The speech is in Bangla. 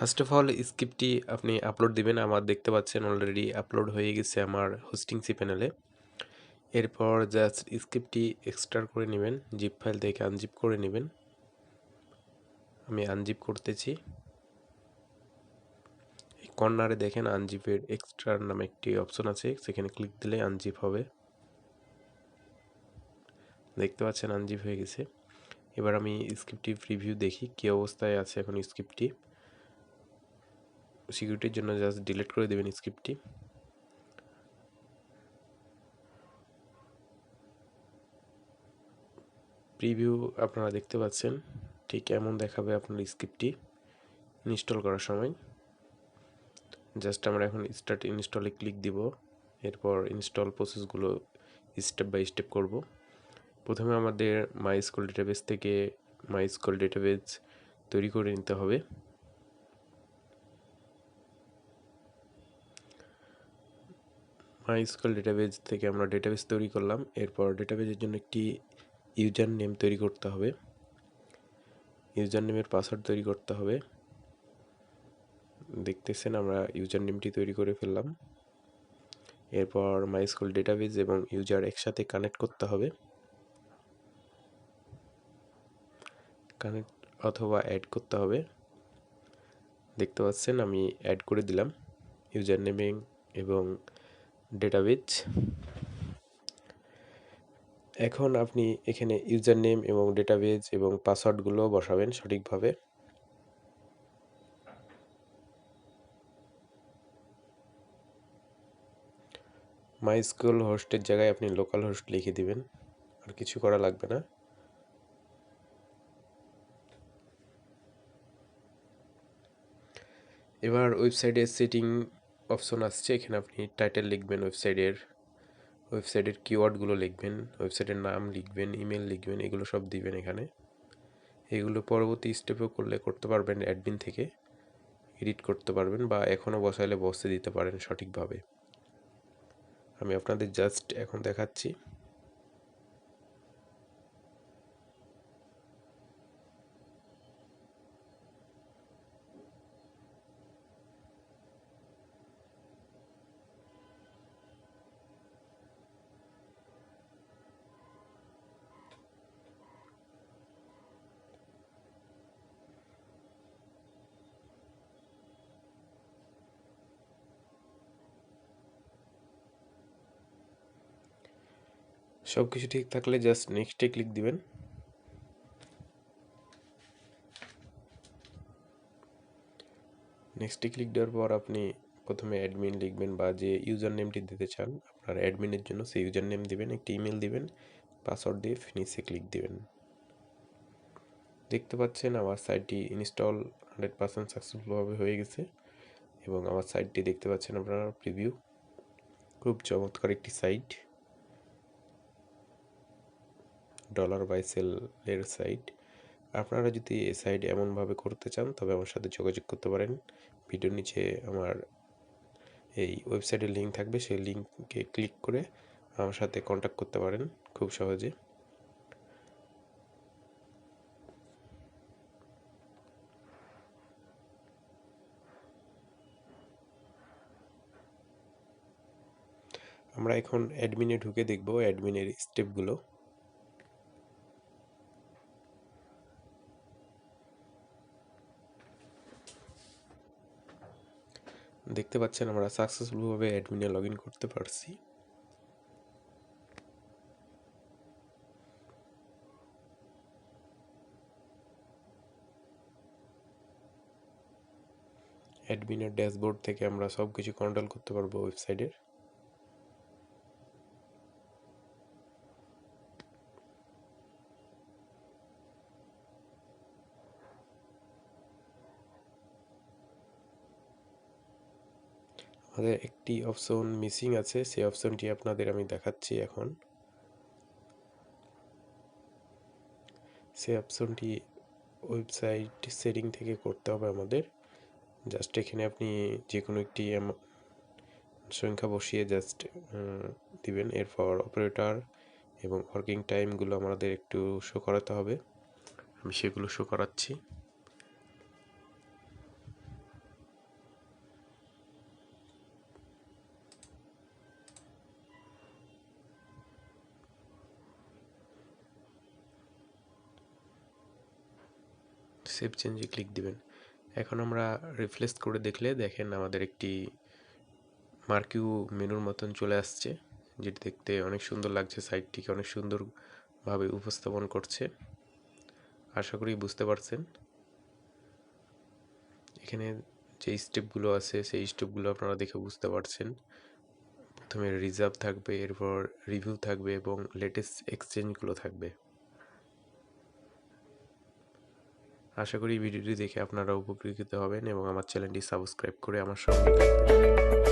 ফার্স্ট অফ অল স্ক্রিপ্টটি আপনি আপলোড দিবেন। আমার দেখতে পাচ্ছেন অলরেডি আপলোড হয়ে গেছে আমার হোস্টিং সি প্যানেলে। এরপর জাস্ট স্ক্রিপ্টটি এক্সট্রাক্ট করে নেবেন, জিপ ফাইল থেকে আনজিপ করে নেবেন। আমি আনজিপ করতেছি। এই কর্নারে দেখেন আনজিপের এক্সট্রার নামে একটি অপশন আছে, সেখানে ক্লিক দিলে আনজিপ হবে। দেখতে পাচ্ছেন আনজিপ হয়ে গেছে। এবার আমি স্ক্রিপ্টটি প্রিভিউ দেখি কী অবস্থায় আছে এখন স্ক্রিপ্টটি। সিকিউরিটির জন্য জাস্ট ডিলিট করে দেবেন স্ক্রিপ্টটি। প্রিভিউ আপনারা দেখতে পাচ্ছেন, ঠিক এমন দেখাবে আপনার স্ক্রিপ্টটি ইনস্টল করার সময়। জাস্ট আমরা এখন স্টার্ট ইনস্টলে ক্লিক দিব। এরপর ইনস্টল প্রসেসগুলো স্টেপ বাই স্টেপ করব। প্রথমে আমাদের মাইস্কুল ডেটাবেস থেকে মাইস্কুল ডেটাবেস তৈরি করে নিতে হবে। মাইস্কুল ডেটাবেস থেকে আমরা ডেটাবেস তৈরি করলাম। এরপর ডেটাবেসের জন্য একটি ইউজার নেম তৈরি করতে হবে। ইউজার নেমের পাসওয়ার্ড তৈরি করতে হবে। দেখতেছেন আমরা ইউজার নেমটি তৈরি করে ফেললাম। এরপর মাইস্কুল ডেটাবেস এবং ইউজার একসাথে কানেক্ট করতে হবে। কানেক্ট অথবা অ্যাড করতে হবে। দেখতে পাচ্ছেন আমি অ্যাড করে দিলাম ইউজার নেমিং এবং ডেটাবেস। এখন আপনি এখানে ইউজার নেম এবং ডেটাবেস এবং পাসওয়ার্ডগুলো বসাবেন সঠিকভাবে। মাইস্কুল হোস্টের জায়গায় আপনি লোকাল হোস্ট লিখে দিবেন, আর কিছু করা লাগবে না। এবার ওয়েবসাইটের সেটিং অপশন আসছে, এখানে আপনি টাইটেল লিখবেন, ওয়েবসাইটের কিওয়ার্ডগুলো লিখবেন, ওয়েবসাইটের নাম লিখবেন, ইমেল লিখবেন, এগুলো সব দিবেন এখানে। এগুলো পরবর্তী স্টেপেও করতে পারবেন, অ্যাডমিন থেকে এডিট করতে পারবেন বা এখনও বসাইলে বসতে দিতে পারেন সঠিকভাবে। আমি আপনাদের জাস্ট এখন দেখাচ্ছি। সব কিছু ঠিক থাকলে জাস্ট নেক্সটে ক্লিক দিবেন। নেক্সটে ক্লিক দেওয়ার পর আপনি প্রথমে অ্যাডমিন লিখবেন বা যে ইউজার নেমটি দিতে চান আপনার অ্যাডমিনের জন্য সেই ইউজার নেম দিবেন, একটি ইমেল দিবেন, পাসওয়ার্ড দিয়ে ফিনিশে ক্লিক দিবেন। দেখতে পাচ্ছেন আমার সাইটটি ইনস্টল 100% সাকসেসফুলভাবে হয়ে গেছে এবং আমার সাইটটি দেখতে পাচ্ছেন আপনারা প্রিভিউ। খুব চমৎকার একটি সাইট, $/সেলের সাইট। আপনারা যদি এই সাইট এমনভাবে করতে চান তবে আমার সাথে যোগাযোগ করতে পারেন। ভিডিওর নিচে আমার এই ওয়েবসাইটের লিঙ্ক থাকবে, সেই লিঙ্কে ক্লিক করে আমার সাথে কন্ট্যাক্ট করতে পারেন খুব সহজে। আমরা এখন অ্যাডমিনে ঢুকে দেখব অ্যাডমিনের স্টেপগুলো। দেখতে পাচ্ছেন আমরা সাকসেসফুলভাবে অ্যাডমিনে লগ ইন করতে পারছি। অ্যাডমিনের ড্যাশবোর্ড থেকে আমরা সব কিছু কন্ট্রোল করতে পারবো ওয়েবসাইটের। আমাদের একটি অপশন মিসিং আছে, সেই অপশনটি আপনাদের আমি দেখাচ্ছি এখন। সেই অপশনটি ওয়েবসাইট সেটিং থেকে করতে হবে আমাদের। জাস্ট এখানে আপনি যে কোনো একটি সংখ্যা বসিয়ে জাস্ট দিবেন। এরপর অপারেটর এবং ওয়ার্কিং টাইমগুলো আমাদের একটু শো করাতে হবে, আমি সেগুলো শো করাচ্ছি। সেভ চেঞ্জে ক্লিক দিবেন। এখন আমরা রিফ্রেশ করে দেখলে দেখেন আমাদের একটি মার্কিউ মেনুর মতন চলে আসছে, যেটি দেখতে অনেক সুন্দর লাগছে, সাইটটিকে অনেক সুন্দরভাবে উপস্থাপন করছে। আশা করি বুঝতে পারছেন। এখানে যে স্টেপগুলো আছে সেই স্টেপগুলো আপনারা দেখে বুঝতে পারছেন। প্রথমে রিজার্ভ থাকবে, এরপর রিভিউ থাকবে এবং লেটেস্ট এক্সচেঞ্জগুলো থাকবে। আশা করি ভিডিওটি দেখে আপনারা উপকৃত হবেন এবং আমার চ্যানেলটি সাবস্ক্রাইব করে আমার সঙ্গে থাকবেন।